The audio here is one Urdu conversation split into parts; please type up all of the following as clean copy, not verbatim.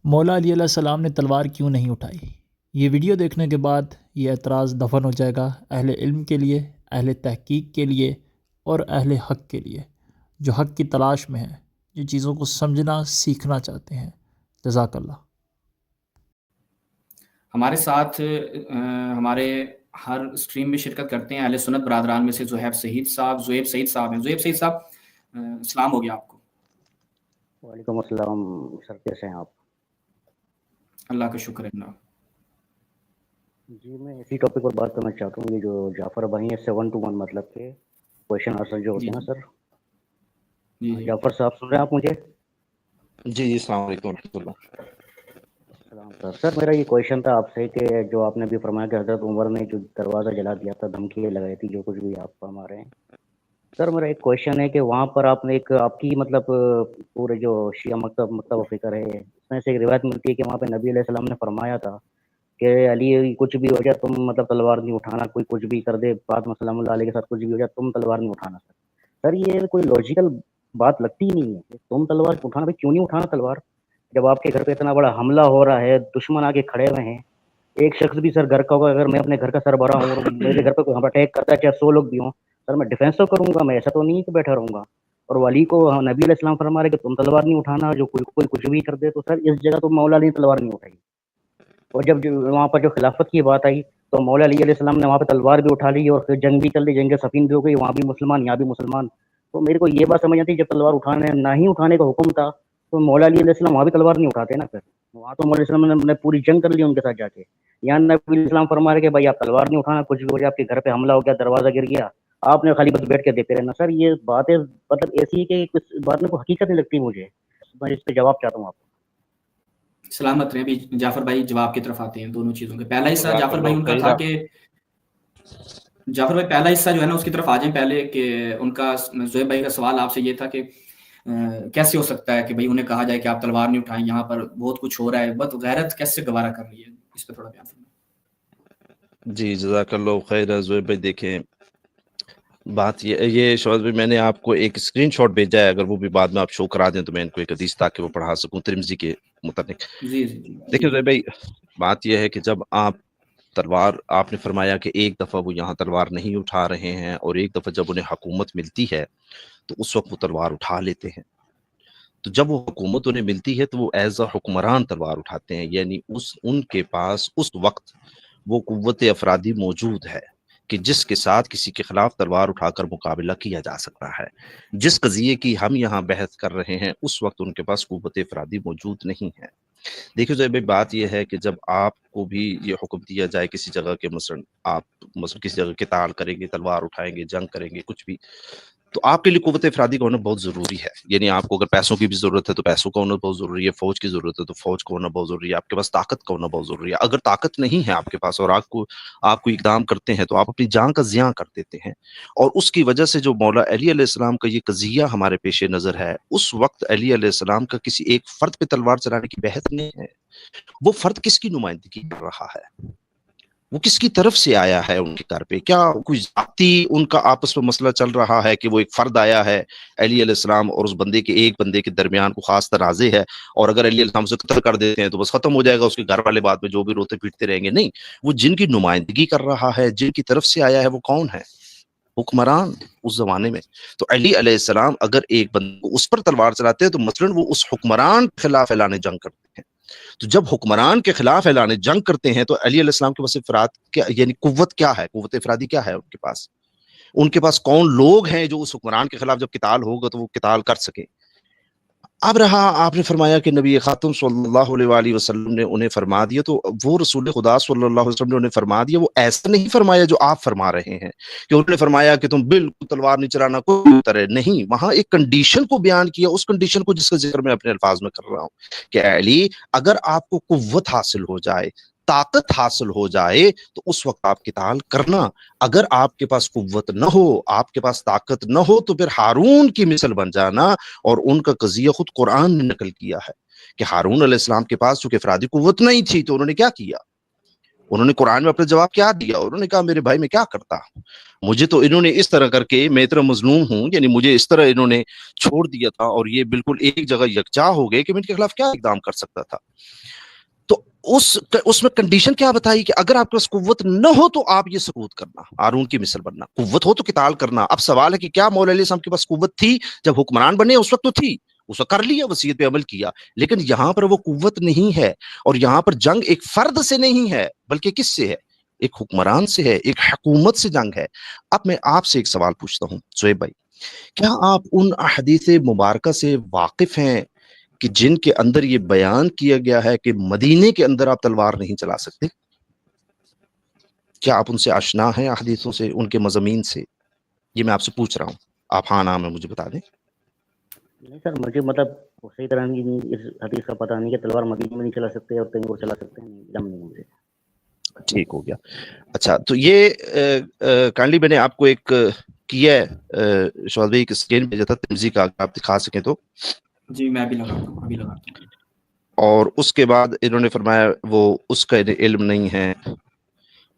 مولا علی علیہ السلام نے تلوار کیوں نہیں اٹھائی؟ یہ ویڈیو دیکھنے کے بعد یہ اعتراض دفن ہو جائے گا اہل علم کے لیے، اہل تحقیق کے لیے اور اہل حق کے لیے، جو حق کی تلاش میں ہیں، جو چیزوں کو سمجھنا سیکھنا چاہتے ہیں۔ جزاک اللہ۔ ہمارے ساتھ ہمارے ہر اسٹریم میں شرکت کرتے ہیں اہل سنت برادران میں سے زہیب سعید صاحب ہیں۔ زہیب سعید صاحب اسلام ہو گیا آپ کو۔ وعلیکم السلام سر، کیسے ہیں آپ؟ اللہ کا شکر ہے اللہ۔ جی میں اسی ٹاپک پر بات کرنا چاہتا ہوں، یہ جو جعفر بھائی ہیں 7 to 1 مطلب کہ کویشچن آنسر جو ہوتے ہیں نا سر۔ جی جعفر صاحب سن رہے ہیں آپ مجھے؟ جی السلام علیکم ورحمۃ اللہ۔ السلام سر۔ سر میرا یہ کویشچن تھا آپ سے کہ جو آپ نے بھی فرمایا کہ حضرت عمر نے جو دروازہ جلا دیا تھا، دھمکی لگائی تھی، جو کچھ بھی آپ فرما رہے ہیں سر، میرا ایک کویشچن ہے کہ وہاں پر آپ نے ایک آپ کی مطلب پورے جو شیعہ مکتب و فکر ہے، اس میں سے ایک روایت ملتی ہے کہ وہاں پہ نبی علیہ السلام نے فرمایا تھا کہ علی کچھ بھی ہو جائے تم مطلب تلوار نہیں اٹھانا، کوئی کچھ بھی کر دے، فاطمہ سلام اللہ علیہ کے ساتھ کچھ بھی ہو جائے تم تلوار نہیں اٹھانا۔ سر یہ کوئی لاجیکل بات لگتی ہی نہیں ہے کہ تم تلوار اٹھانا، کیوں نہیں اٹھانا تلوار جب آپ کے گھر پہ اتنا بڑا حملہ ہو رہا ہے، دشمن آگے کھڑے ہوئے ہیں۔ ایک شخص بھی سر گھر کا ہوگا، اگر میں اپنے گھر کا سربراہ ہوں اور میرے گھر پہ کوئی اٹیک کرتا ہے، چاہے 100 لوگ بھی ہوں، سر میں ڈیفینس تو کروں گا، میں ایسا تو نہیں کہ بیٹھا رہوں گا۔ اور ولی کو نبی علیہ السلام فرما رہے کہ تم تلوار نہیں اٹھانا، جو کوئی کچھ بھی کر دے، تو سر اس جگہ تو مولا علی نے تلوار نہیں اٹھائی۔ اور جب وہاں پر جو خلافت کی بات آئی تو مولا علی علیہ السلام نے وہاں پہ تلوار بھی اٹھا لی اور پھر جنگ بھی کر لی، جنگ صفین بھی ہو گئی، وہاں بھی مسلمان یہاں بھی مسلمان۔ تو میرے کو یہ بات سمجھ آتی ہے جب تلوار اٹھانے نہ ہی اٹھانے کا حکم تھا تو مولا علی علیہ السلام وہاں بھی تلوار نہیں اٹھاتے نا۔ پھر وہاں تو مولا علیہ السلام نے پوری جنگ کر لی ان کے ساتھ جا کے۔ یہاں نبی علیہ السلام فرما رہے کہ بھائی آپ تلوار نہیں اٹھانا، کچھ بھی ہو جائے، آپ کے گھر پہ حملہ ہو گیا، دروازہ گر گیا، آپ نے خالی بس بیٹھ کے دیکھتے رہنا۔ سر یہ باتیں مطلب ایسی ہے کہ کچھ بات میں کوئی حقیقت نہیں لگتی مجھے، میں اس پہ جواب چاہتا ہوں آپ کو۔ سلامت رہیں۔ ابھی جعفر بھائی جواب کی طرف آتے ہیں دونوں چیزوں کے۔ پہلا حصہ جعفر بھائی ان کا تھا کہ جعفر بھائی پہلا حصہ جو ہے نا اس کی طرف آ جائیں پہلے، کہ ان کا زہیب بھائی کا سوال آپ سے یہ تھا کہ کیسے ہو سکتا ہے کہ بھائی انہیں کہا جائے کہ آپ تلوار نہیں اٹھائیں، یہاں پر بہت کچھ ہو رہا ہے، بس غیرت کیسے گوارا کر رہی ہے، اس پہ تھوڑا بیان فرمائیں۔ جی جزاک اللہ خیر۔ زہیب بھائی دیکھیں، بات یہ شعبہ بھی میں نے آپ کو ایک اسکرین شاٹ بھیجا ہے، اگر وہ بھی بعد میں آپ شو کرا دیں تو میں ان کو ایک حدیث تاکہ وہ پڑھا سکوں ترمذی کے متعلق۔ جی دیکھیں زہیب بھائی، بات یہ ہے کہ جب آپ نے فرمایا کہ ایک دفعہ وہ یہاں تلوار نہیں اٹھا رہے ہیں اور ایک دفعہ جب انہیں حکومت ملتی ہے تو اس وقت وہ تلوار اٹھا لیتے ہیں۔ تو جب وہ حکومت انہیں ملتی ہے تو وہ ایز اے حکمران تلوار اٹھاتے ہیں، یعنی ان کے پاس اس وقت وہ قوت افرادی موجود ہے کہ جس کے ساتھ کسی کے خلاف تلوار اٹھا کر مقابلہ کیا جا سکتا ہے۔ جس قضیے کی ہم یہاں بحث کر رہے ہیں اس وقت ان کے پاس قوت افرادی موجود نہیں ہے۔ دیکھو زہیب بھائی، بات یہ ہے کہ جب آپ کو بھی یہ حکم دیا جائے کسی جگہ کے آپ کسی جگہ قتال کریں گے، تلوار اٹھائیں گے، جنگ کریں گے، کچھ بھی، تو آپ کے لیے قوت افرادی کا ہونا بہت ضروری ہے۔ یعنی آپ کو اگر پیسوں کی بھی ضرورت ہے تو پیسوں کا ہونا بہت ضروری ہے، فوج کی ضرورت ہے تو فوج کا ہونا بہت ضروری ہے، آپ کے پاس طاقت کا ہونا بہت ضروری ہے۔ اگر طاقت نہیں ہے آپ کے پاس اور آپ کو اقدام کرتے ہیں تو آپ اپنی جان کا زیاں کر دیتے ہیں۔ اور اس کی وجہ سے جو مولا علی علیہ السلام کا یہ قضیہ ہمارے پیش نظر ہے، اس وقت علی علیہ السلام کا کسی ایک فرد پہ تلوار چلانے کی بحث نہیں ہے۔ وہ فرد کس کی نمائندگی کر رہا ہے، وہ کس کی طرف سے آیا ہے ان کے گھر پہ؟ کیا کوئی ذاتی ان کا آپس میں مسئلہ چل رہا ہے کہ وہ ایک فرد آیا ہے علی علیہ السلام اور اس ایک بندے کے درمیان کو خاص ترازے ہے، اور اگر علی علیہ السلام سے قتل کر دیتے ہیں تو بس ختم ہو جائے گا، اس کے گھر والے بعد میں جو بھی روتے پیٹتے رہیں گے؟ نہیں، وہ جن کی نمائندگی کر رہا ہے، جن کی طرف سے آیا ہے، وہ کون ہے؟ حکمران اس زمانے میں۔ تو علی علیہ السلام اگر ایک بندے کو اس پر تلوار چلاتے ہیں تو مثلاً وہ اس حکمران کے خلاف اعلان جنگ کرتے ہیں۔ تو جب حکمران کے خلاف اعلان جنگ کرتے ہیں تو علی علیہ السلام کے پاس یعنی قوت کیا ہے، قوت افرادی کیا ہے ان کے پاس کون لوگ ہیں جو اس حکمران کے خلاف جب قتال ہوگا تو وہ قتال کر سکیں۔ اب رہا، آپ نے فرمایا کہ نبی خاتم صلی اللہ علیہ وآلہ وسلم نے انہیں فرما دیا، تو وہ رسول خدا صلی اللہ علیہ وسلم نے انہیں فرما دیا، وہ ایسا نہیں فرمایا جو آپ فرما رہے ہیں کہ انہوں نے فرمایا کہ تم بالکل تلوار نہیں چلانا، کوئی طرح نہیں۔ وہاں ایک کنڈیشن کو بیان کیا، اس کنڈیشن کو جس کا ذکر میں اپنے الفاظ میں کر رہا ہوں کہ علی، اگر آپ کو قوت حاصل ہو جائے، طاقت حاصل ہو جائے تو اس وقت آپ قتال کرنا۔ اگر آپ کے پاس قوت نہ ہو، آپ کے پاس طاقت نہ ہو، تو پھر ہارون کی مثل بن جانا۔ اور ان کا قضیہ خود قرآن نے نقل کیا ہے کہ ہارون علیہ السلام کے پاس چونکہ افرادی قوت نہیں تھی تو انہوں نے کیا کیا، انہوں نے قرآن میں اپنا جواب کیا دیا؟ انہوں نے کہا میرے بھائی میں کیا کرتا، مجھے تو انہوں نے اس طرح کر کے، میں اتنا مظلوم ہوں، یعنی مجھے اس طرح انہوں نے چھوڑ دیا تھا اور یہ بالکل ایک جگہ یکجا ہو گئے کہ میں ان کے خلاف کیا اقدام کر سکتا تھا۔ تو اس میں کنڈیشن کیا بتائی کہ اگر آپ کے پاس قوت نہ ہو تو آپ یہ سکوت کرنا، ہارون کی مثل بننا، قوت ہو تو قتال کرنا۔ اب سوال ہے کہ کیا مولا علیہ السلام کے پاس قوت تھی جب حکمران بنے؟ اس وقت تو تھی، اس وقت کر لیا، وصیت پہ عمل کیا، لیکن یہاں پر وہ قوت نہیں ہے، اور یہاں پر جنگ ایک فرد سے نہیں ہے بلکہ کس سے ہے؟ ایک حکمران سے ہے، ایک حکومت سے جنگ ہے۔ اب میں آپ سے ایک سوال پوچھتا ہوں زہیب بھائی، کیا آپ ان احادیث مبارکہ سے واقف ہیں کہ جن کے اندر یہ بیان کیا گیا ہے کہ مدینے کے اندر آپ تلوار نہیں چلا سکتے؟ کیا آپ ان سے آشنا ہیں، احادیثوں سے، ان کے مضامین سے؟ یہ میں آپ سے پوچھ رہا ہوں، آپ ہاں نام ہے مجھے بتا دیں۔ نہیں سر، مجھے مطلب صحیح طرح اس حدیث کا پتہ نہیں کہ تلوار مدینے میں نہیں چلا سکتے اور کہیں اور چلا سکتے ہیں، علم نہیں مجھے۔ ٹھیک ہو گیا۔ اچھا، تو یہ کائنڈلی میں نے آپ کو ایک کیا ہے شواد بھائی، ایک اسکین بھیجا تھا ترمذی کا، اگر آپ دکھا سکیں تو۔ جی میں بھی لگاتا ہوں، ابھی لگاتا ہوں۔ اور اس کے بعد انہوں نے فرمایا وہ اس کا علم نہیں ہے،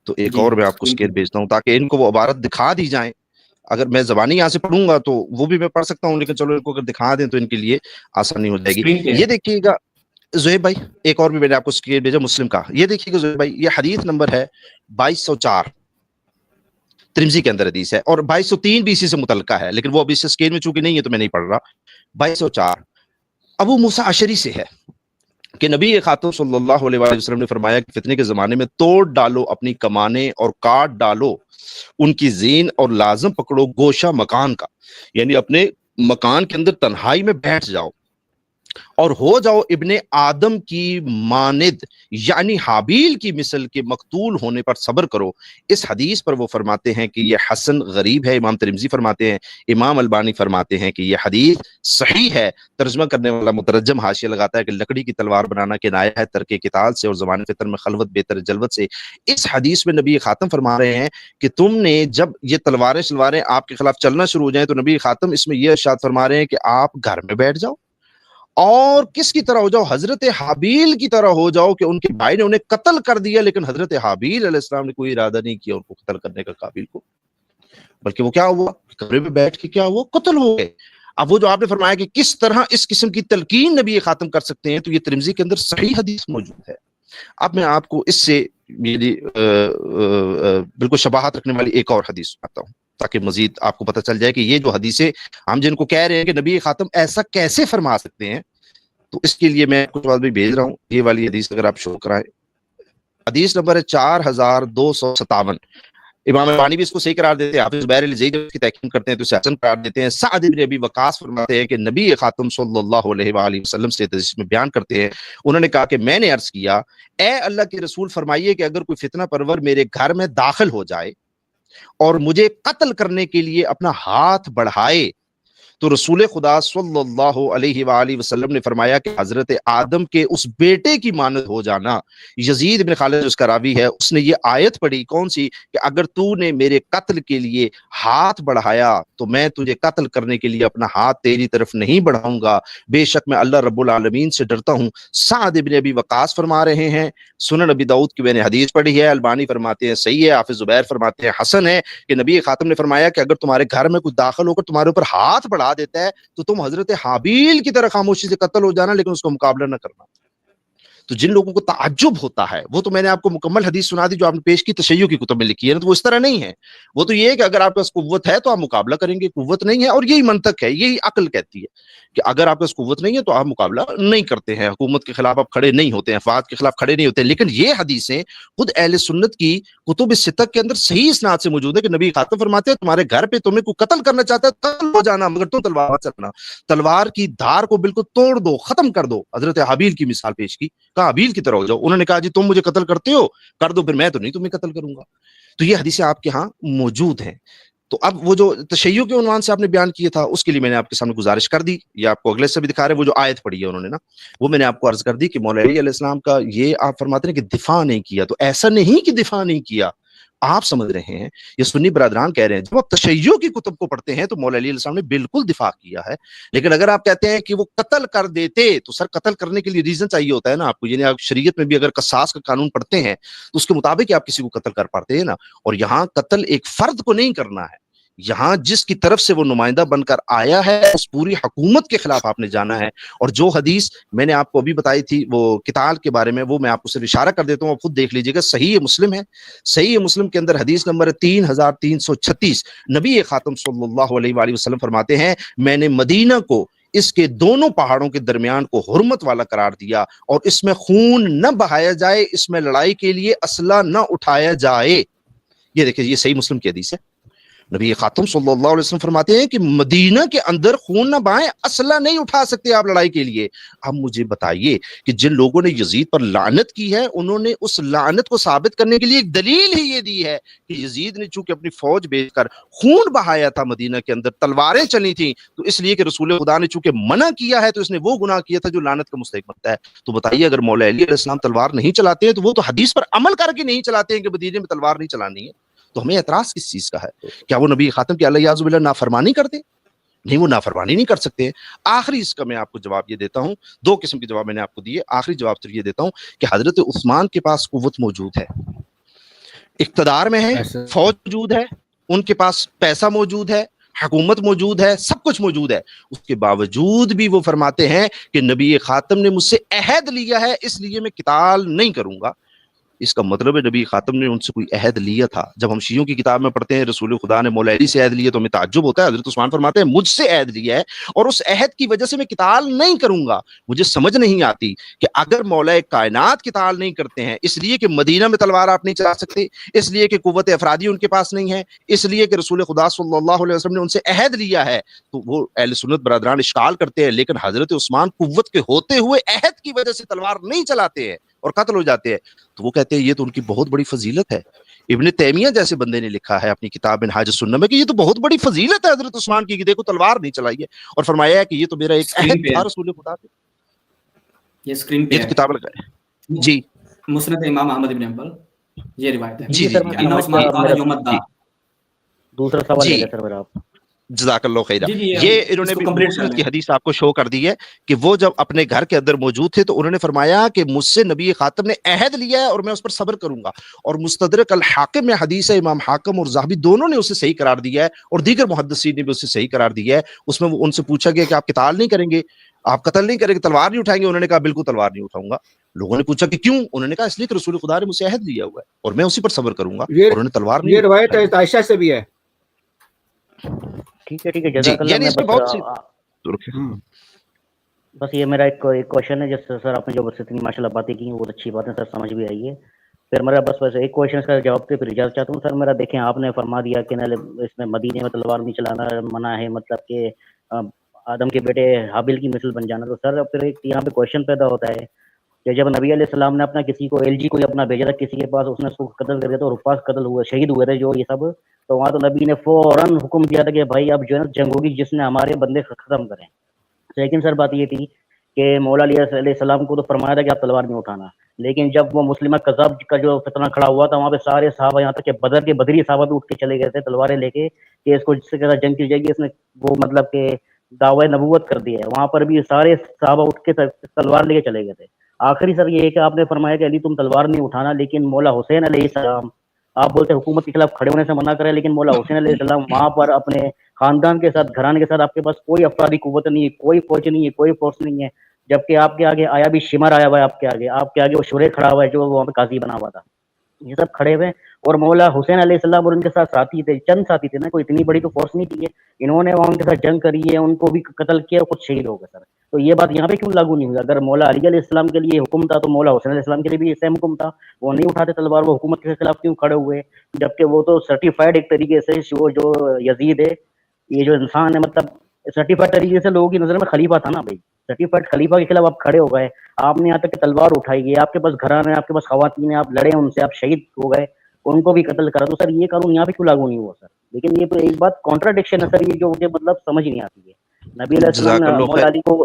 تو ایک جی اور میں آپ کو اسکین بھیجتا ہوں تاکہ ان کو وہ عبارت دکھا دی جائیں۔ اگر میں زبانی یہاں سے پڑھوں گا تو وہ بھی میں پڑھ سکتا ہوں، لیکن چلو ان کو اگر دکھا دیں تو ان کے لیے آسانی ہو جائے گی۔ اسکرین پہ ہے۔ یہ دیکھیے گا زہیب بھائی، ایک اور بھی میں نے آپ کو اسکرین بھیجا مسلم کا، یہ دیکھیے گا زہیب بھائی، یہ حدیث نمبر ہے 2204، ترمذی کے اندر حدیث ہے، اور 2203 بھی اسی سے متعلقہ ہے، لیکن وہ ابھی اس اسکرین میں چونکہ نہیں ہے تو میں نہیں پڑھ رہا۔ 2204 ابو موسیٰ اشعری سے ہے کہ نبی خاتم صلی اللہ علیہ وآلہ وسلم نے فرمایا کہ فتنے کے زمانے میں توڑ ڈالو اپنی کمانیں اور کاٹ ڈالو ان کی زین، اور لازم پکڑو گوشہ مکان کا، یعنی اپنے مکان کے اندر تنہائی میں بیٹھ جاؤ اور ہو جاؤ ابن آدم کی ماند، یعنی حابیل کی مثل کے مقتول ہونے پر صبر کرو۔ اس حدیث پر وہ فرماتے ہیں کہ یہ حسن غریب ہے، امام ترمذی فرماتے ہیں، امام البانی فرماتے ہیں کہ یہ حدیث صحیح ہے۔ ترجمہ کرنے والا مترجم حاشیہ لگاتا ہے کہ لکڑی کی تلوار بنانا کنایہ ہے ترک قتال سے اور زمان فطر میں خلوت بہتر جلوت سے۔ اس حدیث میں نبی خاتم فرما رہے ہیں کہ تم نے جب یہ تلواریں شلواریں آپ کے خلاف چلنا شروع ہو جائیں تو نبی خاتم اس میں یہ ارشاد فرما رہے ہیں کہ آپ گھر میں بیٹھ جاؤ اور کس کی طرح ہو جاؤ؟ حضرت حابیل کی طرح ہو جاؤ کہ ان کے بھائی نے انہیں قتل کر دیا، لیکن حضرت حابیل علیہ السلام نے کوئی ارادہ نہیں کیا ان کو قتل کرنے کا، قابل کو، بلکہ وہ کیا ہوا؟ کمرے میں بیٹھ کے کیا ہوا؟ قتل ہو گئے۔ اب وہ جو آپ نے فرمایا کہ کس طرح اس قسم کی تلقین نبی خاتم کر سکتے ہیں، تو یہ ترمذی کے اندر صحیح حدیث موجود ہے۔ اب میں آپ کو اس سے بالکل شباہت رکھنے والی ایک اور حدیث سناتا ہوں تاکہ مزید آپ کو پتہ چل جائے کہ یہ جو حدیثیں ہم جن کو کہہ رہے ہیں کہ نبی خاتم ایسا کیسے فرما سکتے ہیں، تو اس کے لیے میں کچھ بات بھی بھیج رہا ہوں۔ یہ والی حدیث اگر آپ شو کرائیں، حدیث نمبر ہے 4257۔ امام البانی بھی اس کو صحیح قرار دیتے ہیں، حافظ زبیر الزئی جب اس کی تحقیق کرتے ہیں تو اسے حسن قرار دیتے ہیں۔ سعد بن ابی وقاص فرماتے ہیں کہ نبی خاتم صلی اللہ علیہ وآلہ وسلم سے حدیث میں بیان کرتے ہیں، انہوں نے کہا کہ میں نے عرض کیا اے اللہ کے رسول فرمائیے کہ اگر کوئی فتنہ پرور میرے گھر میں داخل ہو جائے اور مجھے قتل کرنے کے لیے اپنا ہاتھ بڑھائے، تو رسول خدا صلی اللہ علیہ وآلہ وسلم نے فرمایا کہ حضرت آدم کے اس بیٹے کی مانند ہو جانا۔ یزید بن خالد اس کا راوی ہے، اس نے یہ آیت پڑھی، کون سی؟ کہ اگر تو نے میرے قتل کے لیے ہاتھ بڑھایا تو میں تجھے قتل کرنے کے لیے اپنا ہاتھ تیری طرف نہیں بڑھاؤں گا، بے شک میں اللہ رب العالمین سے ڈرتا ہوں۔ سعد بن ابی وقاص فرما رہے ہیں، سنن ابی داؤد کی میں نے حدیث پڑھی ہے، البانی فرماتے ہیں صحیح ہے، حافظ زبیر فرماتے ہیں حسن ہے، کہ نبی خاتم نے فرمایا کہ اگر تمہارے گھر میں کوئی داخل ہو کر تمہارے اوپر ہاتھ بڑھا دیتا ہے تو تم حضرت حابیل کی طرح خاموشی سے قتل ہو جانا، لیکن اس کو مقابلہ نہ کرنا۔ تو جن لوگوں کو تعجب ہوتا ہے، وہ تو میں نے آپ کو مکمل حدیث سنا دی جو آپ نے پیش کی، تشیع کی کتب میں لکھی ہے نا، تو وہ اس طرح نہیں ہے۔ وہ تو یہ ہے کہ اگر آپ کے پاس قوت ہے تو آپ مقابلہ کریں گے، قوت نہیں ہے، اور یہی منطق ہے، یہی عقل کہتی ہے کہ اگر آپ کے پاس قوت نہیں ہے تو آپ مقابلہ نہیں کرتے ہیں، حکومت کے خلاف آپ کھڑے نہیں ہوتے ہیں، افواج کے خلاف کھڑے نہیں ہوتے ہیں۔ لیکن یہ حدیثیں خود اہل سنت کی کتب ستہ کے اندر صحیح اسناد سے موجود ہے کہ نبی خاتم فرماتے ہیں تمہارے گھر پہ تمہیں کوئی قتل کرنا چاہتا ہے قتل ہو جانا، مگر تم تلوار مت چلانا، تلوار کی دھار کو بالکل توڑ دو، ختم کر دو۔ حضرت حابیل کی مثال پیش کی، کہا حابیل کی طرح ہو جاؤ۔ انہوں نے کہا جی تم مجھے قتل کرتے ہو، کر دو، پھر میں تو نہیں تمہیں قتل کروں گا۔ تو یہ حدیثیں آپ کے ہاں موجود ہیں۔ تو اب وہ جو تشیع کے عنوان سے آپ نے بیان کیا تھا اس کے لیے میں نے آپ کے سامنے گزارش کر دی، یہ آپ کو اگلے سے بھی دکھا رہے ہیں، وہ جو آیت پڑھی ہے انہوں نے نا، وہ میں نے آپ کو عرض کر دی کہ مولا علی علیہ السلام کا یہ آپ فرماتے ہیں کہ دفاع نہیں کیا، تو ایسا نہیں کہ دفاع نہیں کیا، آپ سمجھ رہے ہیں، یہ سنی برادران کہہ رہے ہیں جب آپ تشیع کی کتب کو پڑھتے ہیں تو مولا علی علیہ السلام نے بالکل دفاع کیا ہے، لیکن اگر آپ کہتے ہیں کہ وہ قتل کر دیتے تو سر قتل کرنے کے لیے ریزن چاہیے ہوتا ہے نا آپ کو، یعنی آپ شریعت میں بھی اگر قصاص کا قانون پڑھتے ہیں تو اس کے مطابق آپ کسی کو قتل کر پاتے ہیں نا، اور یہاں قتل ایک فرد کو نہیں کرنا ہے، یہاں جس کی طرف سے وہ نمائندہ بن کر آیا ہے اس پوری حکومت کے خلاف آپ نے جانا ہے۔ اور جو حدیث میں نے آپ کو ابھی بتائی تھی وہ قتال کے بارے میں، وہ میں آپ کو صرف اشارہ کر دیتا ہوں، آپ خود دیکھ لیجئے گا، صحیح مسلم ہے، صحیح مسلم کے اندر حدیث نمبر 3336، نبی خاتم صلی اللہ علیہ وآلہ وسلم فرماتے ہیں میں نے مدینہ کو اس کے دونوں پہاڑوں کے درمیان کو حرمت والا قرار دیا، اور اس میں خون نہ بہایا جائے، اس میں لڑائی کے لیے اسلحہ نہ اٹھایا جائے۔ یہ دیکھیں، یہ صحیح مسلم کی حدیث ہے، نبی خاتم صلی اللہ علیہ وسلم فرماتے ہیں کہ مدینہ کے اندر خون نہ بہائیں، اسلحہ نہیں اٹھا سکتے آپ لڑائی کے لیے۔ اب مجھے بتائیے کہ جن لوگوں نے یزید پر لعنت کی ہے انہوں نے اس لعنت کو ثابت کرنے کے لیے ایک دلیل ہی یہ دی ہے کہ یزید نے چونکہ اپنی فوج بھیج کر خون بہایا تھا، مدینہ کے اندر تلواریں چلی تھیں، تو اس لیے کہ رسول خدا نے چونکہ منع کیا ہے تو اس نے وہ گناہ کیا تھا جو لعنت کا مستحق بنتا ہے۔ تو بتائیے اگر مولا علی علیہ السلام تلوار نہیں چلاتے ہیں تو وہ تو حدیث پر عمل کر کے نہیں چلاتے ہیں کہ مدینے میں تلوار نہیں چلانی ہے، تو ہمیں اعتراض کس چیز کا ہے؟ کیا وہ نبی خاتم کی علیہ باللہ نافرمانی کرتے؟ نہیں، وہ نافرمانی نہیں کر سکتے۔ آخری اس کا میں آپ کو جواب یہ دیتا ہوں، دو قسم کے جواب میں نے آپ کو دیے، آخری جواب تو یہ دیتا ہوں کہ حضرت عثمان کے پاس قوت موجود ہے، اقتدار میں ہے، فوج موجود ہے، ان کے پاس پیسہ موجود ہے، حکومت موجود ہے، سب کچھ موجود ہے، اس کے باوجود بھی وہ فرماتے ہیں کہ نبی خاتم نے مجھ سے عہد لیا ہے اس لیے میں قتال نہیں کروں گا۔ اس کا مطلب ہے نبی خاتم نے ان سے کوئی عہد لیا تھا۔ جب ہم شیعوں کی کتاب میں پڑھتے ہیں رسول خدا نے مولا علی سے عہد لیا تو ہمیں تعجب ہوتا ہے، حضرت عثمان فرماتے ہیں مجھ سے عہد لیا ہے اور اس عہد کی وجہ سے میں قتال نہیں کروں گا۔ مجھے سمجھ نہیں آتی کہ اگر مولا کائنات قتال نہیں کرتے ہیں اس لیے کہ مدینہ میں تلوار آپ نہیں چلا سکتے، اس لیے کہ قوت افرادی ان کے پاس نہیں ہے، اس لیے کہ رسول خدا صلی اللہ علیہ وسلم نے ان سے عہد لیا ہے، تو وہ اہل سنت برادران اشکال کرتے ہیں، لیکن حضرت عثمان قوت کے ہوتے ہوئے عہد کی وجہ سے تلوار نہیں چلاتے ہیں اور قتل ہو جاتے ہیں، تو وہ کہتے ہیں یہ تو ان کی بہت بڑی فضیلت ہے۔ ابن تیمیہ جیسے بندے نے لکھا ہے اپنی کتاب منہاج السنہ میں کہ یہ تو بہت بڑی فضیلت ہے حضرت عثمان کی کہ دیکھو تلوار نہیں چلائی ہے، اور فرمایا ہے کہ یہ تو میرا ایک عہد تھا رسول خدا سے۔ یہ اسکرین پہ یہ تو کتاب لگا ہے جی، مسند امام احمد بن حنبل، یہ روایت ہے جی جی ان عثمان قال یوم الدار۔ دوسرا سوال لے لیں سر میرا آپ۔ جزاک اللہ خیر۔ جی جی یہ انہوں نے بھی مسند کی حدیث آپ کو شو کر دی ہے کہ وہ جب اپنے گھر کے اندر موجود تھے تو انہوں نے فرمایا کہ مجھ سے نبی خاتم نے عہد لیا ہے اور میں اس پر صبر کروں گا، اور مستدرک الحاکم میں حدیث ہے، امام حاکم اور ذہبی دونوں نے اسے صحیح قرار دیا ہے اور دیگر محدثین نے بھی اسے صحیح قرار دیا ہے۔ اس میں ان سے پوچھا گیا کہ آپ قتال نہیں کریں گے، آپ قتل نہیں کریں گے، تلوار نہیں اٹھائیں گے؟ انہوں نے کہا بالکل تلوار نہیں اٹھاؤں گا۔ لوگوں نے پوچھا کہ کیوں؟ انہوں نے کہا اس لیے کہ رسول خدا نے مجھ سے عہد لیا ہوا ہے اور میں اسی پر صبر کروں گا، اور انہوں نے تلوار نہیں۔ یہ روایت عائشہ سے بھی ہے۔ ٹھیک ہے جزاک اللہ۔ بس یہ میرا ایک کوشچن ہے جس سر آپ نے جو بس اتنی ماشاء اللہ باتیں کی بہت اچھی باتیں سر، سمجھ بھی آئی ہے۔ پھر میرا بس ویسے ایک کوشچن کا جواب پہ پھر اجازت چاہتا ہوں سر میرا۔ دیکھیں آپ نے فرما دیا کہ اس میں مدینے میں تلوار نہیں چلانا منع ہے، مطلب کہ آدم کے بیٹے حابل کی مثل بن جانا، تو سر پھر ایک یہاں پہ کوشچن پیدا ہوتا ہے کہ جب نبی علیہ السلام نے اپنا کسی کو ایل جی کو اپنا بھیجا تھا کسی کے پاس، اس نے اس کو قتل کر دیا تھا اور پاس قتل ہوئے، شہید ہوئے تھے جو یہ سب، تو وہاں تو نبی نے فوراً حکم دیا تھا کہ بھائی اب جو ہے نا جنگ ہوگی جس نے ہمارے بندے ختم کریں۔ لیکن سر بات یہ تھی کہ مولا علیہ السلام کو تو فرمایا تھا کہ آپ تلوار نہیں اٹھانا، لیکن جب وہ مسلمہ کذاب کا جو فتنہ کھڑا ہوا تھا وہاں پہ سارے صحابہ، یہاں تک کہ بدر کے بدری صحابہ بھی اٹھ کے چلے گئے تھے تلواریں لے کے کہ اس کو جس سے جنگ کی جائے گی، اس نے وہ مطلب کہ دعوی نبوت کر دیا ہے۔ وہاں پر بھی سارے صحابہ اٹھ کے تلوار لے کے چلے گئے تھے۔ آخری سر یہ ہے کہ آپ نے فرمایا کہ علی تم تلوار نہیں اٹھانا، لیکن مولا حسین علیہ السلام آپ بولتے حکومت کے خلاف کھڑے ہونے سے منع کرے، لیکن مولا حسین علیہ السلام وہاں پر اپنے خاندان کے ساتھ گھرانے کے ساتھ، آپ کے پاس کوئی افرادی قوت نہیں ہے، کوئی فوج نہیں ہے، کوئی فورس نہیں ہے، جبکہ آپ کے آگے آیا بھی شمر آیا ہوا ہے، آپ کے آگے وہ شورے کھڑا ہوا ہے جو وہاں پہ قاضی بنا ہوا تھا، یہ سب کھڑے ہوئے، اور مولا حسین علیہ السلام اور ان کے ساتھ ساتھی تھے، چند ساتھی تھے نا، کوئی اتنی بڑی تو فورس نہیں تھی ہے، انہوں نے وہاں ان کے ساتھ جنگ کری ہے، ان کو بھی قتل کیا اور خود شہید ہو گئے سر۔ تو یہ بات یہاں پہ کیوں لاگو نہیں ہوئی؟ اگر مولا علی علیہ السلام کے لیے حکم تھا تو مولا حسین علیہ السلام کے لیے بھی سیم حکم تھا، وہ نہیں اٹھاتے تلوار، وہ حکومت کے خلاف کیوں کھڑے ہوئے؟ جبکہ وہ تو سرٹیفائڈ ایک طریقے سے وہ جو یزید ہے، یہ جو انسان ہے، مطلب سرٹیفائڈ طریقے سے لوگوں کی نظر میں خلیفہ تھا نا بھائی، سرٹیفائڈ خلیفہ کے خلاف آپ کھڑے ہو گئے، آپ نے یہاں تک کہ تلوار اٹھائی گئی، آپ کے پاس گھرانے ہیں، آپ کے پاس خواتین ہیں، آپ لڑے ان سے، آپ شہید ہو گئے، ان کو بھی قتل کرا، تو سر یہ قانون یہاں پہ کیوں لاگو نہیں ہوا سر؟ لیکن یہ تو ایک بات کانٹراڈکشن ہے سر، یہ جو مجھے مطلب سمجھ نہیں آتی ہے۔ نبی علیہ السلام نے مولا علی کو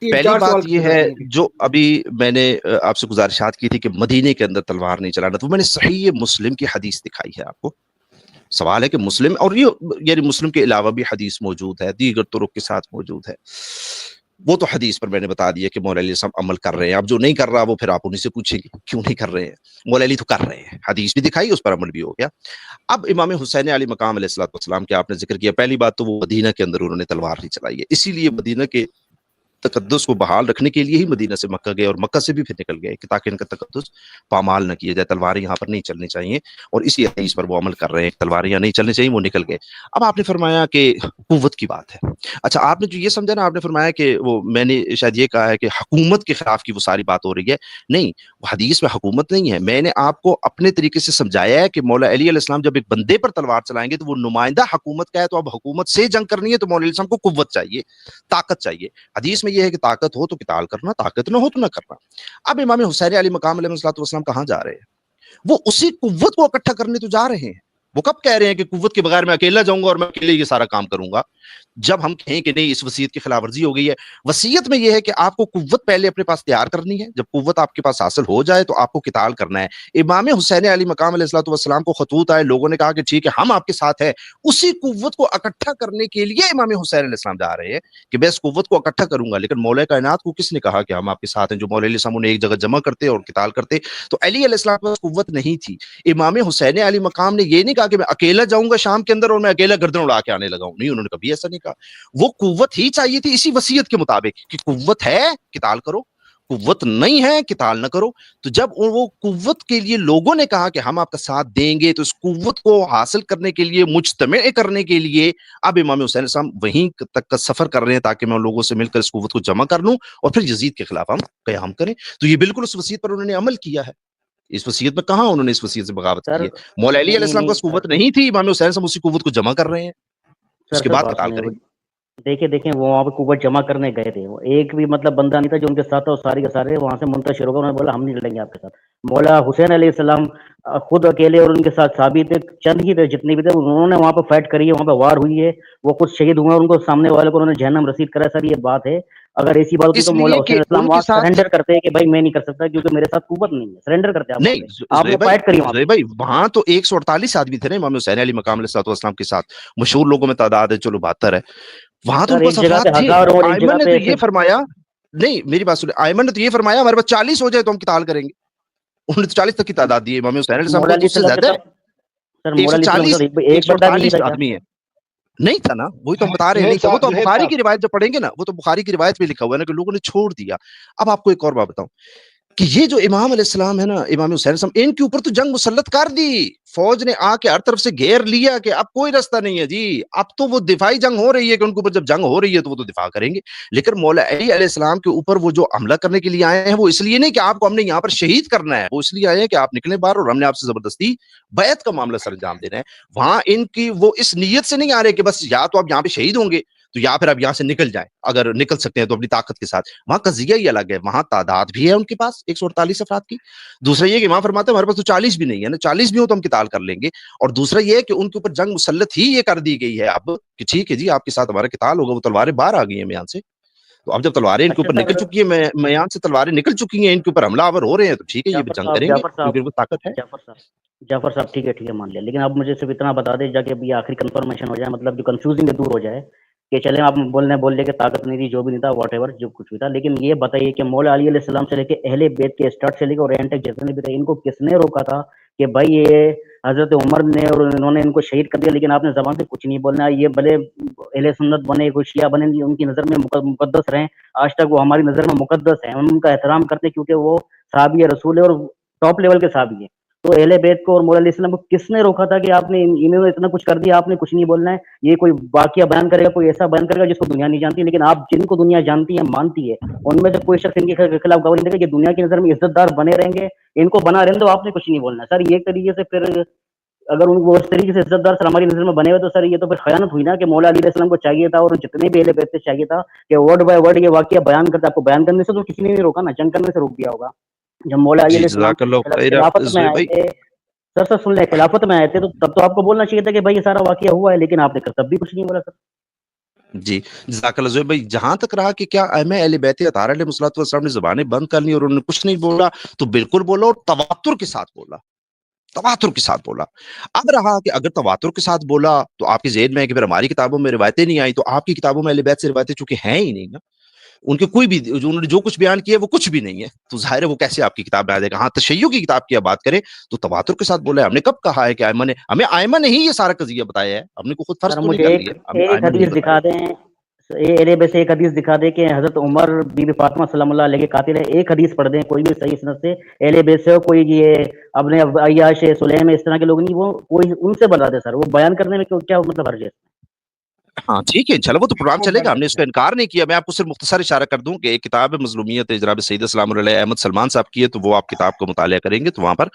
پہلی بات یہ ہے جو ابھی میں نے آپ سے گزارشات کی تھی کہ مدینے کے اندر تلوار نہیں چلانا, تو میں نے صحیح مسلم کی حدیث دکھائی ہے آپ کو. سوال ہے کہ مسلم, اور یہ یعنی مسلم کے علاوہ بھی حدیث موجود ہے, دیگر طرق کے ساتھ موجود ہے, وہ تو حدیث پر میں نے بتا دیا کہ مولا علی صاحب عمل کر رہے ہیں. اب جو نہیں کر رہا وہ پھر آپ انہیں سے پوچھیں گے کیوں نہیں کر رہے ہیں. مولا علی تو کر رہے ہیں, حدیث بھی دکھائی, اس پر عمل بھی ہو گیا. اب امام حسین علی مقام علیہ الصلوۃ والسلام کے آپ نے ذکر کیا, پہلی بات تو وہ مدینہ کے اندر انہوں نے تلوار نہیں چلائی ہے, اسی لیے مدینہ کے تقدس کو بحال رکھنے کے لیے ہی مدینہ سے مکہ گئے, اور مکہ سے بھی پھر نکل گئے کہ تاکہ ان کا تقدس پامال نہ کیا جائے, تلواریں یہاں پر نہیں چلنی چاہیے, اور اسی حدیث پر وہ عمل کر رہے ہیں, تلواریں یہاں نہیں چلنی چاہیے, وہ نکل گئے. اب آپ نے فرمایا کہ قوت کی بات ہے. اچھا, آپ نے جو یہ سمجھا نا, آپ نے فرمایا کہ وہ میں نے شاید یہ کہا ہے کہ حکومت کے خلاف کی وہ ساری بات ہو رہی ہے. نہیں, وہ حدیث میں حکومت نہیں ہے. میں نے آپ کو اپنے طریقے سے سمجھایا ہے کہ مولا علی علیہ السلام جب ایک بندے پر تلوار چلائیں گے تو وہ نمائندہ حکومت کا ہے, تو اب حکومت سے جنگ کرنی ہے تو مولا علی السلام کو قوت چاہیے, طاقت چاہیے. حدیث میں یہ ہے کہ طاقت ہو تو قتال کرنا, طاقت نہ ہو تو نہ کرنا. اب امام حسین علی مقام علیہ الصلوۃ والسلام کہاں جا رہے ہیں؟ وہ اسی قوت کو اکٹھا کرنے تو جا رہے ہیں. وہ کب کہہ رہے ہیں کہ قوت کے بغیر میں اکیلا جاؤں گا اور میں اکیلے یہ سارا کام کروں گا؟ جب ہم کہیں کہ نہیں اس وصیت کی خلاف ورزی ہو گئی ہے. وصیت میں یہ ہے کہ آپ کو قوت پہلے اپنے پاس تیار کرنی ہے, جب قوت آپ کے پاس حاصل ہو جائے تو آپ کو قتال کرنا ہے. امام حسین علی مقام علیہ الصلوۃ والسلام کو خطوط آئے, لوگوں نے کہا کہ ٹھیک ہے ہم آپ کے ساتھ ہیں. اسی قوت کو اکٹھا کرنے کے لیے امام حسین علیہ السلام جا رہے ہیں کہ میں اس قوت کو اکٹھا کروں گا. لیکن مولا کائنات کو کس نے کہا کہ ہم آپ کے ساتھ ہیں؟ جو مولا علیہ السلام نے ایک جگہ جمع کرتے اور قتال کرتے. تو علی علیہ السلام کے پاس قوت نہیں تھی. امام حسین علی مقام نے یہ نہیں کہا کہ میں اکیلا جاؤں گا شام کے اندر اور میں اکیلا گردن اڑا کے آنے لگا ہوں. نہیں, انہوں نے کبھی ایسا نہیں کہا. وہ قوت ہی چاہیے تھی اسی وصیت کے مطابق کہ قوت ہے قتال کرو, قوت نہیں ہے قتال نہ کرو. تو جب وہ قوت کے لیے لوگوں نے کہا کہ ہم آپ کا ساتھ دیں گے, تو اس قوت کو حاصل کرنے کے لیے, مجتمع کرنے کے لیے اب امام حسین السلام وہیں تک کا سفر کر رہے ہیں تاکہ میں لوگوں سے مل کر اس قوت کو جمع کر لوں اور پھر یزید کے خلاف ہم قیام کریں. تو یہ بالکل اس وصیت پر انہوں نے عمل کیا ہے. اس وصیت میں کہاں انہوں نے اس وصیت سے بغاوت کی ہے؟ مولا علی علیہ السلام کو قوت نہیں تھی, امام حسین صاحب اسی قوت کو جمع کر رہے ہیں, اس کے بعد قتال کریں. دیکھیں وہ وہاں پہ قوت جمع کرنے گئے تھے, وہ ایک بھی مطلب بندہ نہیں تھا جو ان کے ساتھ تھا, سارے کے سارے وہاں سے منتشر ہو گئے. انہوں نے بولا ہم نہیں لڑیں گے آپ کے ساتھ. مولا حسین علیہ السلام خود اکیلے اور ان کے ساتھ صحابی تھے, چند ہی تھے جتنے بھی تھے, انہوں نے وہاں پہ فائٹ کری ہے, وہاں پہ وار ہوئی ہے, وہ خود شہید ہوئے اور ان کو سامنے والے کو انہوں نے جہنم رسید کرا. سر یہ بات ہے, اگر ایسی بات ہوتی تو مولا حسین علیہ السلام وہاں سرنڈر کرتے ہیں کہ بھائی میں نہیں کر سکتا کیونکہ میرے ساتھ قوت نہیں ہے, سرنڈر کرتے آپ نہیں. آپ نے فائٹ کری بھائی وہاں تو 148 آدمی تھے نا امام حسین علی مقام علیہ الصلوۃ والسلام کے ساتھ, مشہور لوگوں میں تعداد ہے چلو 72 ہے. وہاں تو ان کو افراد تھے. آئمن نے تو یہ فرمایا, نہیں میری بات سنیں, آئمن نے تو یہ فرمایا ہمارے پاس 40 ہو جائے تو ہم قتال کریں گے. انہوں نے 40 تک کی تعداد دی ہے. امام حسین علیہ السلام کو اس سے زیادہ 140 آدمی ہے. نہیں تھا نا, وہی تو ہم بتا رہے ہیں, نہیں تھا. وہ تو بخاری کی روایت جب پڑھیں گے نا, وہ تو بخاری کی روایت میں لکھا ہوا ہے نا کہ لوگوں نے چھوڑ دیا. اب آپ کو ایک اور بات بتاؤں کہ یہ جو امام علیہ السلام ہے نا, امام حسین السلام, ان کے اوپر تو جنگ مسلط کر دی. فوج نے آ کے ہر طرف سے گھیر لیا کہ اب کوئی راستہ نہیں ہے جی, اب تو وہ دفاعی جنگ ہو رہی ہے کہ ان کے اوپر جب جنگ ہو رہی ہے تو وہ تو دفاع کریں گے. لیکن مولا علی علیہ السلام کے اوپر وہ جو حملہ کرنے کے لیے آئے ہیں, وہ اس لیے نہیں کہ آپ کو ہم نے یہاں پر شہید کرنا ہے, وہ اس لیے آئے ہیں کہ آپ نکلیں باہر اور ہم نے آپ سے زبردستی بیعت کا معاملہ سر انجام دینا ہے. وہاں ان کی وہ اس نیت سے نہیں آ رہے کہ بس یا تو آپ یہاں پہ شہید ہوں گے تو یا پھر اب یہاں سے نکل جائیں, اگر نکل سکتے ہیں تو اپنی طاقت کے ساتھ. وہاں قضیہ ہی الگ ہے, وہاں تعداد بھی ہے ان کے پاس 148 افراد کی. دوسرا یہ کہ امام فرماتے ہیں ہمارے پاس تو 40 بھی نہیں ہے نا, 40 بھی ہو تو ہم قتال کر لیں گے. اور دوسرا یہ کہ ان کے اوپر جنگ مسلط ہی یہ کر دی گئی ہے اب کہ ٹھیک ہے جی آپ کے ساتھ ہمارا قتال ہوگا. وہ تلواریں باہر آ گئی ہیں میان سے, تو اب جب تلواریں ان کے اوپر نکل چکی ہیں, میان سے تلواریں نکل چکی ہیں, ان کے اوپر حملہ آور ہو رہے ہیں, تو ٹھیک ہے یہ جنگ کریں گے کیونکہ وہ طاقت ہے. جعفر صاحب ٹھیک ہے مان لیا, لیکن اب مجھے صرف اتنا بتا دیں جا کہ ابھی آخری کنفرمیشن ہو جائے, مطلب جو کنفیوزنگ دور ہو جائے کہ چلیں آپ بول لیں کہ طاقت نہیں تھی, جو بھی نہیں تھا, واٹ ایور جو کچھ بھی تھا. لیکن یہ بتائیے کہ مولا علی علیہ السلام سے لے کے اہل بیت کے اسٹارٹ سے لے کے اور اینڈ تک جتنے بھی تھے, ان کو کس نے روکا تھا کہ بھائی یہ حضرت عمر نے اور انہوں نے ان کو شہید کر دیا, لیکن آپ نے زبان سے کچھ نہیں بولنا. یہ بھلے اہل سنت بنے, کوئی شیعہ بنے, ان کی نظر میں مقدس رہیں, آج تک وہ ہماری نظر میں مقدس ہیں, ہم ان کا احترام کرتے ہیں کیونکہ وہ صحابی رسول ہے اور ٹاپ لیول کے صحابی ہیں. تو اہل بیت کو اور مولا علیہ السلام کو کس نے روکا تھا کہ آپ نے انہوں نے اتنا کچھ کر دیا, آپ نے کچھ نہیں بولنا ہے. یہ کوئی واقعہ بیان کرے گا, کوئی ایسا بیان کرے گا جس کو دنیا نہیں جانتی, لیکن آپ جن کو دنیا جانتی ہے مانتی ہے, ان میں سے کوئی شخص ان کے خلاف گواہی دے گا کہ دنیا کی نظر میں عزت دار بنے رہیں گے, ان کو بنا رہنے دو, آپ نے کچھ نہیں بولنا. سر یہ ایک طریقے سے پھر اگر ان کو اس طریقے سے عزت دار سر ہماری نظر میں بنے ہوئے تو سر یہ تو پھر خیانت ہوئی نا کہ مولا علی علیہ السلام کو چاہیے تھا اور جتنے بھی اہل بیت سے چاہیے تھا کہ ورڈ بائی ورڈ یہ واقعہ بیان کرتے. آپ کو بیان کرنے سے تو کسی نے نہیں روکا نا, جنگ کرنے سے روک دیا ہوگا. جب مولا علی علیہ السلام خلافت میں آئے تھے, سر سن لیں, خلافت میں آئے تھے, تو تب تو آپ کو بولنا چاہیے تھا کہ بھائی یہ سارا واقعہ ہوا ہے, لیکن آپ نے تب بھی کچھ نہیں بولا. سر جی جزاک اللہ زہیب بھائی. جہاں تک رہا کہ کیا ائمہ اہل بیت اطہار علیہ الصلوۃ والسلام نے زبانیں بند کر لی اور انہوں نے کچھ نہیں بولا، تو بالکل بولا اور تواتر کے ساتھ بولا، تواتر کے ساتھ بولا. اب رہا کہ اگر تواتر کے ساتھ بولا تو آپ کے ذہن میں ہے کہ پھر ہماری کتابوں میں روایتیں نہیں آئی، تو آپ کی کتابوں میں اہل بیت سے روایتیں چونکہ ہیں ہی نہیں نا، ان کے کوئی بھی انہوں نے جو کچھ بیان کیا وہ کچھ بھی نہیں ہے، تو ظاہر ہے وہ کیسے آپ کی کتاب میں آ جائے گا. ہاں تشیع کی کتاب کی آپ بات کریں تو تواتر کے ساتھ بولا ہے. ہم نے کب کہا ہے کہ ائمہ نے، ہمیں ائمہ نے ہی یہ سارا قضیہ بتایا ہے، ہم نے خود فرض سر تو نہیں مجھے کر ایک لیا، ہمیں ایک ائمہ نے ہی حدیث بتایا. دکھا دیں، اہل بیت سے ایک حدیث دکھا دیں کہ حضرت عمر بی بی فاطمہ سلام اللہ علیہ کے قاتل ہے. ایک حدیث پڑھ دیں کوئی بھی صحیح سند سے، اہل بیت سے ہو، کوئی یہ اپنے عیاش سلیم اس طرح کے لوگ نہیں، وہ کوئی ان سے بتا دے سر، وہ بیان کرنے میں کیا مطلب حرج ہے؟ ہاں ٹھیک ہے انشاءاللہ وہ تو پروگرام چلے گا، ہم نے اس کا انکار نہیں کیا. میں آپ کو صرف مختصر اشارہ کر دوں کہ ایک کتاب مظلومیت جناب سید السلام علیہ احمد سلمان صاحب کی ہے، تو وہ آپ کتاب کو مطالعہ کریں گے تو وہاں پر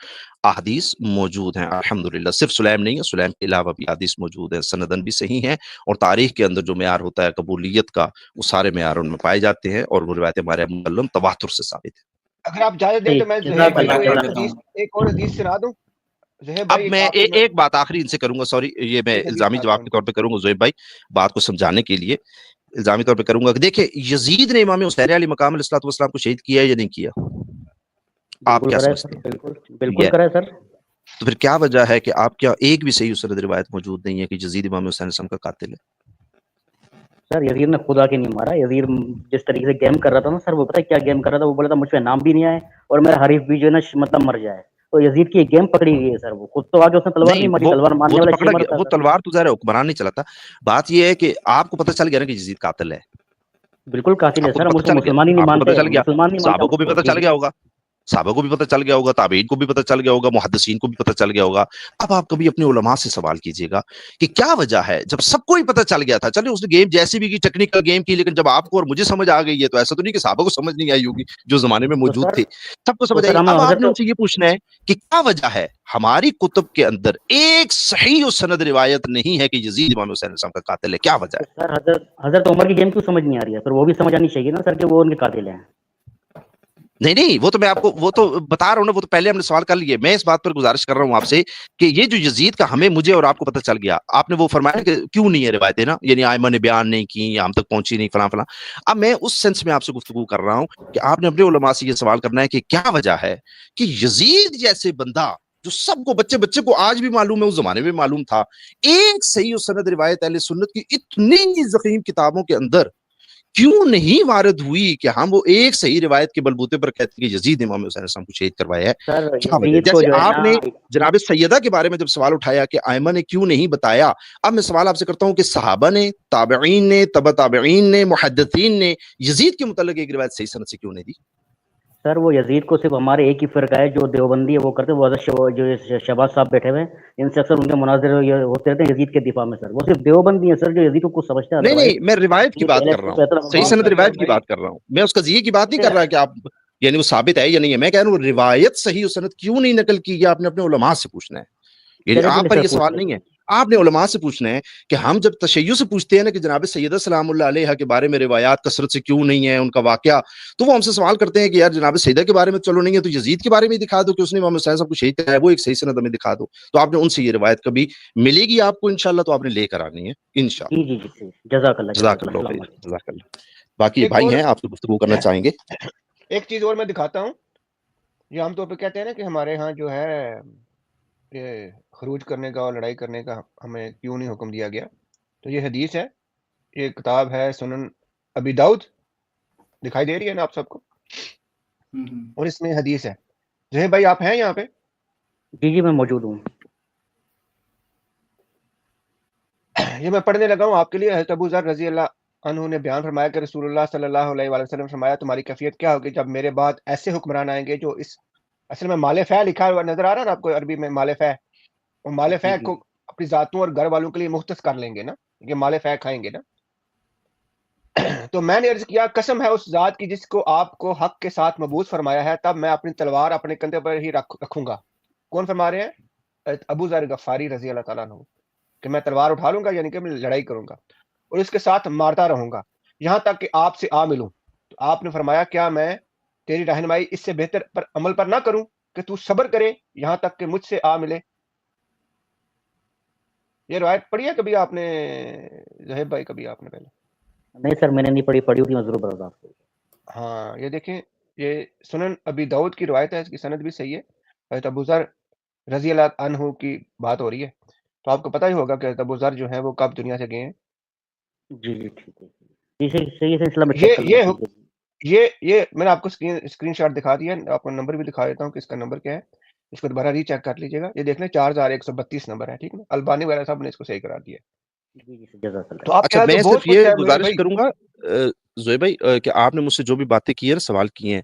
احادیث موجود ہیں الحمدللہ. صرف سلیم نہیں ہے، سلیم کے علاوہ بھی احادیث موجود ہیں، سندن بھی صحیح ہیں، اور تاریخ کے اندر جو معیار ہوتا ہے قبولیت کا وہ سارے معیار ان میں پائے جاتے ہیں، اور وہ روایت ہمارے معلم تواتر سے ثابت ہے. اگر آپ اجازت دیں تو میں زہیب بھائی کو ایک اور حدیث سنا دوں. زہیب اب بھائی میں ایک بات آخری ان سے کروں گا، سوری یہ میں الزامی جواب کے طور پہ کروں گا زہیب بھائی، بات کو سمجھانے کے لیے الزامی طور پہ کروں گا کہ دیکھیں یزید نے امام حسین علیہ مقام علیہ الصلوۃ والسلام کو شہید کیا ہے یا نہیں کیا؟ آپ کیا سمجھتے ہیں؟ بالکل کرے سر. تو پھر کیا وجہ ہے کہ آپ کیا ایک بھی صحیح سند روایت موجود نہیں ہے کہ یزید امام حسین علیہ السلام کا قاتل ہے؟ سر یزید نے خدا کے نہیں مارا، یزید جس طریقے سے گیم کر رہا تھا نا سر، وہ پتہ ہے کیا گیم کر رہا تھا؟ وہ بولا تھا مجھ پہ نام بھی نہیں آئے اور میرا حریف بھی جو ہے نا مطلب مر جائے. تو یزید کی ایک گیم پکڑی گئی ہے سر، وہ خود تو آگے اس نے تلوار نہیں ماری، تلوار مارنے وہ تو والا پکڑا چیمر گیا، تھا وہ سر. تلوار تو ظاہر ہے حکمران نہیں چلاتا. بات یہ ہے کہ آپ کو پتہ چل گیا نا کہ یزید قاتل ہے، بالکل قاتل ہے آپ کو سر، ہم پتہ اس کو چل گیا، مسلمان ہی نہیں آپ کو پتہ مانتے، چل گیا، مسلمان نہیں مانتے صحابہ ہم کو اس بھی کو. پتہ جی چل جی گیا ہوگا، صحابہ کو بھی پتہ چل گیا ہوگا، تابعین کو بھی پتہ چل گیا ہوگا، محدثین کو بھی پتہ چل گیا ہوگا. اب آپ کبھی اپنے علماء سے سوال کیجئے گا کہ کیا وجہ ہے جب سب کو ہی پتہ چل گیا تھا، چلے اس نے گیم جیسی بھی کی، ٹیکنیکل گیم کی، لیکن جب آپ کو اور مجھے سمجھ آ گئی ہے تو ایسا تو نہیں کہ صحابہ کو سمجھ نہیں آئی ہوگی جو زمانے میں تو موجود سر تھے، سب کو تو سمجھ سر آئی. ہمیں اب آپ حضرت نے ان سے یہ پوچھنا ہے کہ کیا وجہ ہے ہماری کتب کے اندر ایک صحیح و سند روایت نہیں ہے کہ یزید امام حسین علیہ السلام کا قاتل ہے، کیا وجہ ہے؟ تو سر حضرت عمر کی گیم کیوں سمجھ نہیں آ رہی ہے؟ پھر وہ بھی سمجھ آنی چاہیے نا سر کہ وہ ان کے قاتل ہیں. نہیں وہ تو میں آپ کو وہ تو بتا رہا ہوں نا، وہ تو پہلے ہم نے سوال کر لیے. میں اس بات پر گزارش کر رہا ہوں آپ سے کہ یہ جو یزید کا ہمیں مجھے اور آپ کو پتہ چل گیا، آپ نے وہ فرمایا کہ کیوں نہیں ہے روایتیں نا، یعنی ائمہ نے بیان نہیں کی یا ہم تک پہنچی نہیں فلاں فلاں. اب میں اس سینس میں آپ سے گفتگو کر رہا ہوں کہ آپ نے اپنے علماء سے یہ سوال کرنا ہے کہ کیا وجہ ہے کہ یزید جیسے بندہ جو سب کو بچے کو آج بھی معلوم ہے، اس زمانے میں معلوم تھا، ایک صحیح و سند روایت اہل سنت کی اتنی ضخیم کتابوں کے اندر کیوں نہیں وارد ہوئی کہ ہم وہ ایک صحیح روایت کے بلبوتے پر کہتے ہیں کہ یزید امام حسین علیہ السلام کو شہید کروایا ہے؟ سر کیا وجہ ہے؟ یزید کو جیسے جو ہے آپ نا، نے جناب سیدہ کے بارے میں جب سوال اٹھایا کہ ائمہ نے کیوں نہیں بتایا، اب میں سوال آپ سے کرتا ہوں کہ صحابہ نے، تابعین نے، تبع تابعین نے، محدثین نے یزید کے متعلق ایک روایت صحیح سند سے کیوں نہیں دی؟ سر وہ یزید کو صرف ہمارے ایک ہی فرقہ ہے جو دیوبندی ہے وہ کرتے، وہ حضرت جو شہباز صاحب بیٹھے ہوئے ہیں، ان سے اکثر ان کے مناظر ہوتے رہتے ہیں یزید کے دفاع میں. سر وہ صرف دیوبندی ہیں سر جو یزید کو کچھ سمجھتے ہیں، نہیں میں روایت کی بات پہلے کر رہا سے ہوں، بہتر صحیح سند ہم روایت کی بات کر رہا ہوں، میں اس قضیے کی بات نہیں کر رہا کہ آپ یعنی وہ ثابت ہے یا نہیں ہے. میں کہہ رہا ہوں روایت صحیح و سند کیوں نہیں نقل کی، یہ آپ نے اپنے علماء سے پوچھنا ہے، یعنی آپ پر یہ سوال نہیں ہے، آپ نے علماء سے پوچھنا ہے کہ ہم جب تشیع سے پوچھتے ہیں نا کہ جناب سیدہ سلام اللہ علیہ کے بارے میں روایات کثرت سے کیوں نہیں ہے، ان کا واقعہ، تو وہ ہم سے سوال کرتے ہیں کہ یار جناب سیدہ کے بارے میں چلو نہیں ہے تو یزید کے بارے میں دکھا دو کہ اس نے امام حسین صاحب کو شہید کرایا، وہ ایک صحیح سند ہمیں دکھا دو. تو آپ نے ان سے یہ روایت کبھی ملے گی آپ کو انشاءاللہ تو آپ نے لے کر آنی ہے انشاءاللہ. جی جزاک اللہ جزاک اللہ خیر، جزاک اللہ. باقی بھائی ہیں آپ سے گفتگو کرنا چاہیں گے؟ ایک چیز اور میں دکھاتا ہوں، یہ عام طور پہ کہتے ہیں نا کہ ہمارے ہاں جو ہے یہ خروج کرنے کا اور لڑائی کرنے کا ہمیں کیوں نہیں حکم دیا گیا. تو یہ حدیث ہے، یہ کتاب ہے سنن ابی داؤد، دکھائی دے رہی ہے نا آپ سب کو، اور اس میں حدیث ہے. زہیب بھائی آپ ہیں یہاں پہ؟ جی میں موجود ہوں. یہ میں پڑھنے لگا ہوں آپ کے لیے. حضرت ابو ذر رضی اللہ عنہ نے بیان فرمایا کہ رسول اللہ صلی اللہ علیہ وآلہ وسلم فرمایا تمہاری کیفیت کیا ہوگی جب میرے بعد ایسے حکمران آئیں گے جو اس اصل میں مال فہ لکھا ہوا نظر آ رہا ہے نا آپ کو عربی میں مال فہ، اور مال فہ کو اپنی ذاتوں اور گھر والوں کے لیے مختص کر لیں گے نا، یہ مال فہ کھائیں گے نا. تو میں نے عرض کیا قسم ہے اس ذات کی جس کو آپ کو حق کے ساتھ مبعوث فرمایا ہے، تب میں اپنی تلوار اپنے کندھے پر ہی رکھوں گا. کون فرما رہے ہیں؟ ابو ذر غفاری رضی اللہ تعالیٰ عنہ، کہ میں تلوار اٹھا لوں گا یعنی کہ میں لڑائی کروں گا اور اس کے ساتھ مارتا رہوں گا یہاں تک کہ آپ سے آ ملوں. تو آپ نے فرمایا کیا میں تیری رہنمائی اس سے بہتر پر عمل پر نہ کروں کہ تو صبر کرے یہاں تک کہ مجھ سے آ ملے. یہ روایت پڑھی ہے کبھی آپ نے زہیب بھائی؟ کبھی آپ نے پہلے نہیں سر میں نے نہیں پڑھی ہوتی، میں ضرور بتا دوں آپ کو. ہاں یہ دیکھیں، یہ سنن ابی داؤد کی روایت ہے، اس کی سند بھی صحیح ہے. حضرت ابو ذر رضی اللہ عنہ کی بات ہو رہی ہے. تو آپ کو پتہ ہی ہوگا کہ حضرت ابو ذر جو ہیں وہ کب دنیا سے گئے ہیں. جی جی ٹھیک ہے. جی صحیح سلسلہ میں چیک کر لوں. ٹھیک ہے. یہ میں نے آپ کو اسکرین شاٹ دکھا دیا ہے، آپ کو نمبر بھی دکھا دیتا ہوں کہ اس کا نمبر کیا ہے. اس کو دوبارہ ری چیک کر لیجیے گا. یہ دیکھ لیں 4132 نمبر ہے. ٹھیک ہے، البانی وغیرہ صاحب نے اس کو صحیح کرا دیا. جی جی جزاک اللہ. تو آپ اچھا کے میں تو بہت صرف کچھ یہ ہے میرے گزارش بھائی. کروں گا زوہیب بھائی کہ آپ نے مجھ سے جو بھی باتیں کی ہیں سوال کیے ہیں،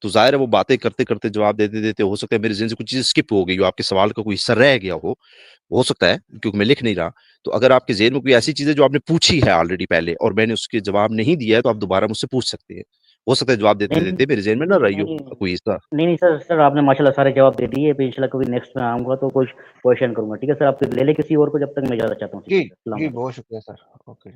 تو ظاہر ہے وہ باتیں کرتے کرتے جواب دیتے دیتے ہو سکتا ہے میرے ذہن سے کچھ چیز اسکپ ہو گئی ہو، آپ کے سوال کا کوئی حصہ رہ گیا ہو سکتا ہے کیونکہ میں لکھ نہیں رہا. تو اگر آپ کے ذہن میں کوئی ایسی چیز ہے جو آپ نے پوچھی ہے آلریڈی پہلے اور میں نے اس کے جواب نہیں دیا ہے، تو آپ دوبارہ مجھ سے پوچھ سکتے ہیں. ہو سکتا ہے جواب دیتے دیتے میرے ذہن میں نہ رہی ہو کوئی حصہ. نہیں سر آپ نے ماشاءاللہ سارے جواب دے دیے. ان شاء اللہ کبھی نیکسٹ میں آؤں گا تو کچھ کوشچن کروں گا. ٹھیک ہے سر، آپ لے لیں کسی اور کو جب تک میں جانا چاہتا ہوں. جی بہت شکریہ سر. اوکے.